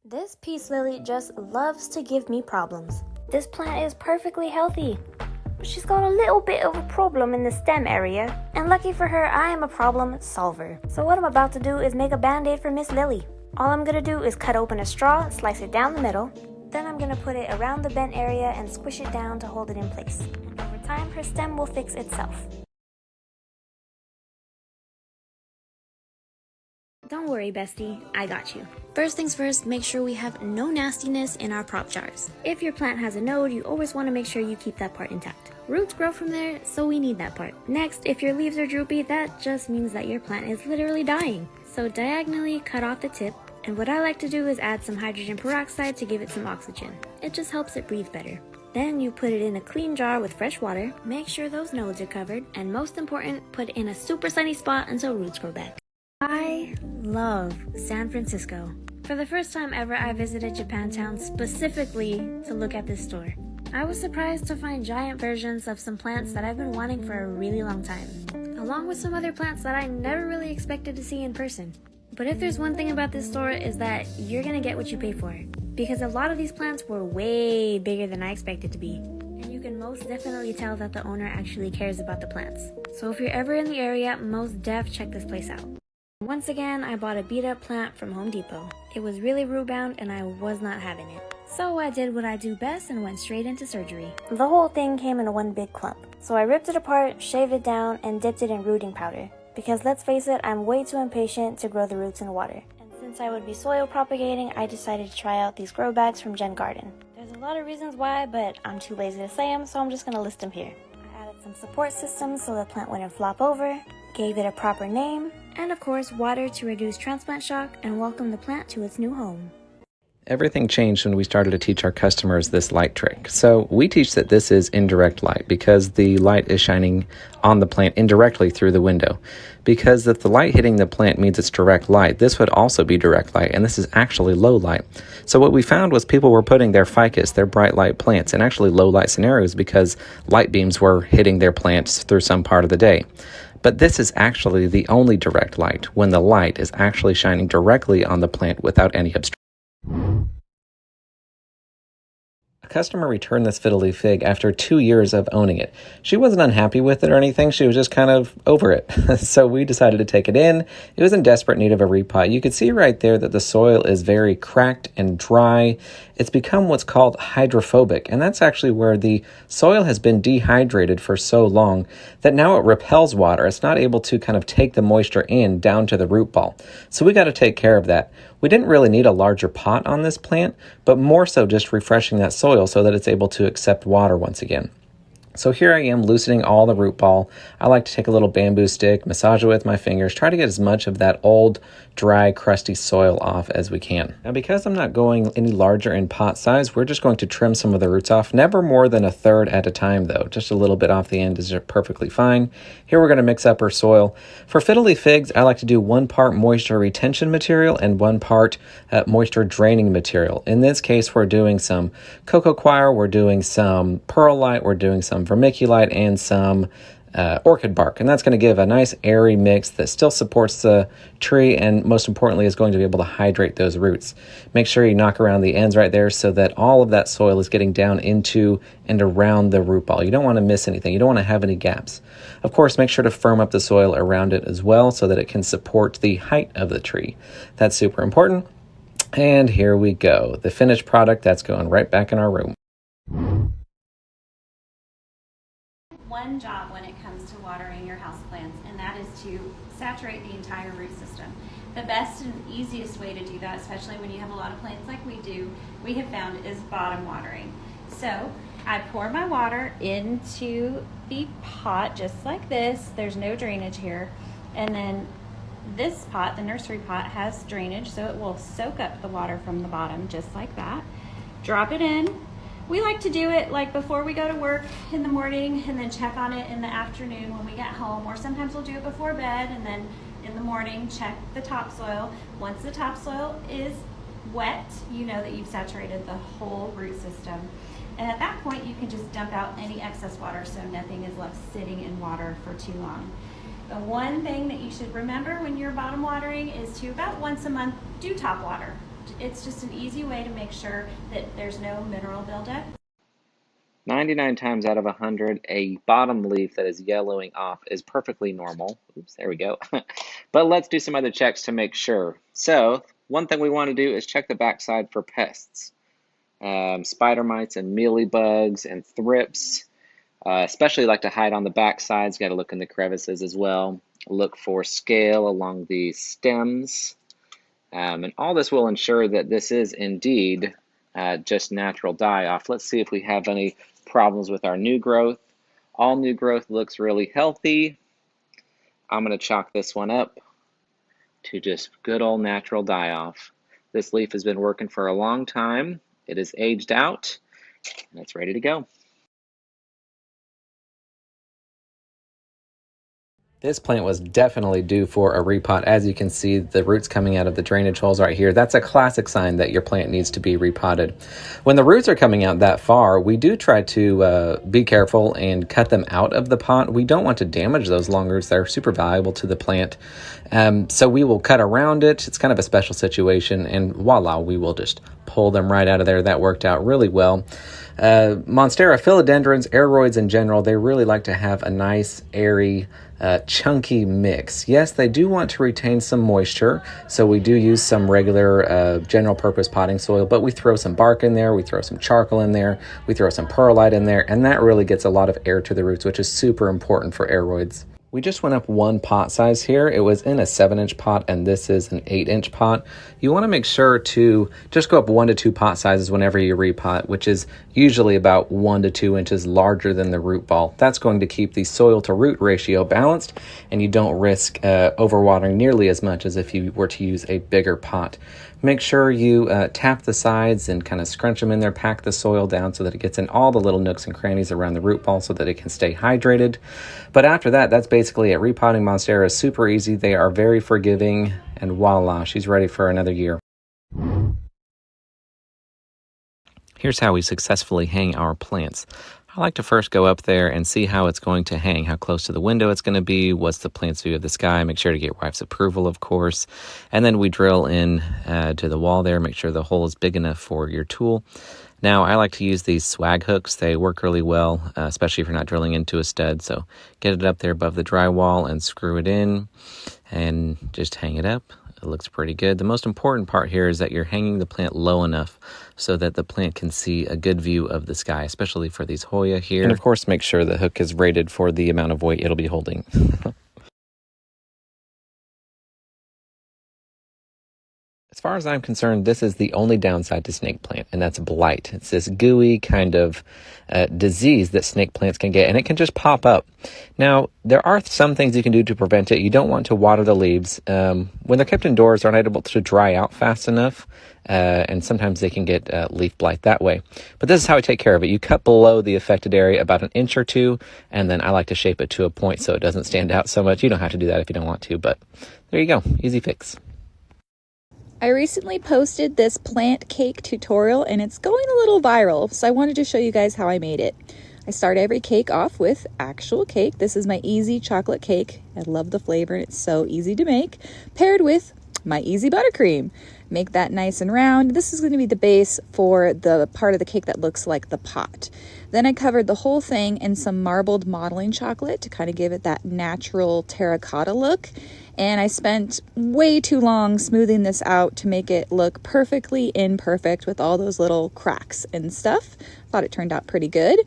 This peace lily just loves to give me problems. This plant is perfectly healthy, but she's got a little bit of a problem in the stem area, and lucky for her, I am a problem solver. So what I'm about to do is make a band-aid for Miss Lily. All I'm gonna do is cut open a straw, slice it down the middle, then I'm gonna put it around the bent area and squish it down to hold it in place. And over time, her stem will fix itself. Don't worry, bestie, I got you. First things first, make sure we have no nastiness in our prop jars. If your plant has a node, you always want to make sure you keep that part intact. Roots grow from there, so we need that part. Next, if your leaves are droopy, that just means that your plant is literally dying. So diagonally cut off the tip, and what I like to do is add some hydrogen peroxide to give it some oxygen. It just helps it breathe better. Then you put it in a clean jar with fresh water, make sure those nodes are covered, and most important, put it in a super sunny spot until roots grow back. I love San Francisco. For the first time ever, I visited Japantown specifically to look at this store. I was surprised to find giant versions of some plants that I've been wanting for a really long time, along with some other plants that I never really expected to see in person. But if there's one thing about this store is that you're gonna get what you pay for, because a lot of these plants were way bigger than I expected to be. And you can most definitely tell that the owner actually cares about the plants. So if you're ever in the area, most def check this place out. Once again, I bought a beat-up plant from Home Depot. It was really root-bound and I was not having it. So I did what I do best and went straight into surgery. The whole thing came in one big clump. So I ripped it apart, shaved it down, and dipped it in rooting powder. Because let's face it, I'm way too impatient to grow the roots in water. And since I would be soil propagating, I decided to try out these grow bags from Jen Garden. There's a lot of reasons why, but I'm too lazy to say them, so I'm just gonna list them here. I added some support systems so the plant wouldn't flop over, gave it a proper name, and of course water to reduce transplant shock and welcome the plant to its new home. Everything changed when we started to teach our customers this light trick. So we teach that this is indirect light because the light is shining on the plant indirectly through the window. Because if the light hitting the plant means it's direct light, this would also be direct light, and this is actually low light. So what we found was people were putting their ficus, their bright light plants, in actually low light scenarios because light beams were hitting their plants through some part of the day. But this is actually the only direct light, when the light is actually shining directly on the plant without any obstruction. A customer returned this fiddle leaf fig after 2 years of owning it. She wasn't unhappy with it or anything, she was just kind of over it. So we decided to take it in. It was in desperate need of a repot. You could see right there that the soil is very cracked and dry. It's become what's called hydrophobic, and that's actually where the soil has been dehydrated for so long that now it repels water. It's not able to kind of take the moisture in down to the root ball. So we got to take care of that. We didn't really need a larger pot on this plant, but more so just refreshing that soil so that it's able to accept water once again. So here I am loosening all the root ball. I like to take a little bamboo stick, massage it with my fingers, try to get as much of that old, dry, crusty soil off as we can. Now because I'm not going any larger in pot size, we're just going to trim some of the roots off. Never more than a third at a time though. Just a little bit off the end is perfectly fine. Here we're going to mix up our soil. For fiddle leaf figs, I like to do 1 part moisture retention material and 1 part moisture draining material. In this case, we're doing some cocoa coir, we're doing some perlite, we're doing some vermiculite, and some orchid bark, and that's going to give a nice airy mix that still supports the tree and most importantly is going to be able to hydrate those roots. Make sure you knock around the ends right there so that all of that soil is getting down into and around the root ball. You don't want to miss anything. You don't want to have any gaps. Of course, make sure to firm up the soil around it as well so that it can support the height of the tree. That's super important. And here we go. The finished product that's going right back in our room. One job when it comes to watering your houseplants, and that is to saturate the entire root system. The best and easiest way to do that, especially when you have a lot of plants like we do, we have found is bottom watering. So I pour my water into the pot just like this. There's no drainage here. And then this pot, the nursery pot, has drainage, so it will soak up the water from the bottom just like that. Drop it in. We like to do it like before we go to work in the morning and then check on it in the afternoon when we get home, or sometimes we'll do it before bed and then in the morning check the topsoil. Once the topsoil is wet, you know that you've saturated the whole root system. And at that point you can just dump out any excess water so nothing is left sitting in water for too long. The one thing that you should remember when you're bottom watering is to about once a month do top water. It's just an easy way to make sure that there's no mineral buildup. 99 times out of 100, a bottom leaf that is yellowing off is perfectly normal. Oops, there we go. But let's do some other checks to make sure. So one thing we want to do is check the backside for pests. Spider mites and mealybugs and thrips, especially like to hide on the back sides. Got to look in the crevices as well. Look for scale along the stems. And all this will ensure that this is indeed just natural die-off. Let's see if we have any problems with our new growth. All new growth looks really healthy. I'm going to chalk this one up to just good old natural die-off. This leaf has been working for a long time. It is aged out, and it's ready to go. This plant was definitely due for a repot. As you can see, the roots coming out of the drainage holes right here. That's a classic sign that your plant needs to be repotted. When the roots are coming out that far, we do try to be careful and cut them out of the pot. We don't want to damage those long roots. They're super valuable to the plant. So we will cut around it. It's kind of a special situation, and voila, we will just pull them right out of there. That worked out really well. Monstera, philodendrons, aroids in general, they really like to have a nice, airy, chunky mix. Yes, they do want to retain some moisture, so we do use some regular general purpose potting soil, but we throw some bark in there, we throw some charcoal in there, we throw some perlite in there, and that really gets a lot of air to the roots, which is super important for aroids. We just went up one pot size here. It was in a 7-inch pot, and this is an 8-inch pot. You want to make sure to just go up 1 to 2 pot sizes whenever you repot, which is usually about 1 to 2 inches larger than the root ball. That's going to keep the soil to root ratio balanced, and you don't risk overwatering nearly as much as if you were to use a bigger pot. Make sure you tap the sides and kind of scrunch them in there, pack the soil down so that it gets in all the little nooks and crannies around the root ball so that it can stay hydrated. But after that, that's basically it. Repotting monstera is super easy. They are very forgiving, and voila, she's ready for another year. Here's how we successfully hang our plants. I like to first go up there and see how it's going to hang, how close to the window it's going to be, what's the plant's view of the sky, make sure to get wife's approval, of course. And then we drill in to the wall there, make sure the hole is big enough for your tool. Now, I like to use these swag hooks. They work really well, especially if you're not drilling into a stud. So get it up there above the drywall and screw it in and just hang it up. It looks pretty good. The most important part here is that you're hanging the plant low enough so that the plant can see a good view of the sky, especially for these Hoya here. And of course, make sure the hook is rated for the amount of weight it'll be holding. As far as I'm concerned, this is the only downside to snake plant, and that's blight. It's this gooey kind of disease that snake plants can get, and it can just pop up. Now, there are some things you can do to prevent it. You don't want to water the leaves. When they're kept indoors, they're not able to dry out fast enough, and sometimes they can get leaf blight that way. But this is how I take care of it. You cut below the affected area about 1 inch or 2, and then I like to shape it to a point so it doesn't stand out so much. You don't have to do that if you don't want to, but there you go. Easy fix. I recently posted this plant cake tutorial and it's going a little viral, so I wanted to show you guys how I made it. I start every cake off with actual cake. This is my easy chocolate cake. I love the flavor and it's so easy to make. Paired with my easy buttercream. Make that nice and round. This is going to be the base for the part of the cake that looks like the pot. Then I covered the whole thing in some marbled modeling chocolate to kind of give it that natural terracotta look. And I spent way too long smoothing this out to make it look perfectly imperfect with all those little cracks and stuff. Thought it turned out pretty good.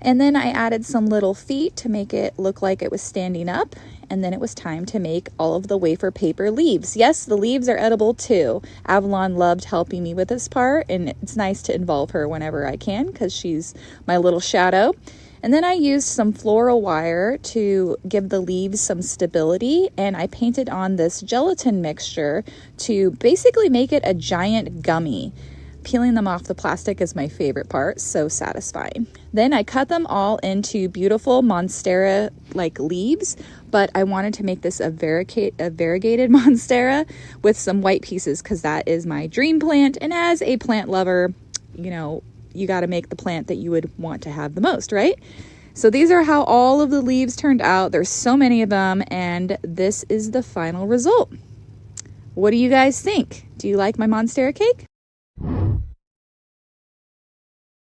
And then I added some little feet to make it look like it was standing up. And then it was time to make all of the wafer paper leaves. Yes, the leaves are edible too. Avalon loved helping me with this part, and it's nice to involve her whenever I can because she's my little shadow. And then I used some floral wire to give the leaves some stability, and I painted on this gelatin mixture to basically make it a giant gummy. Peeling them off the plastic is my favorite part, so satisfying. Then I cut them all into beautiful monstera-like leaves, but I wanted to make this a variegated monstera with some white pieces because that is my dream plant, and as a plant lover, you know, you got to make the plant that you would want to have the most, right? So these are how all of the leaves turned out. There's so many of them, and this is the final result. What do you guys think? Do you like my monstera cake?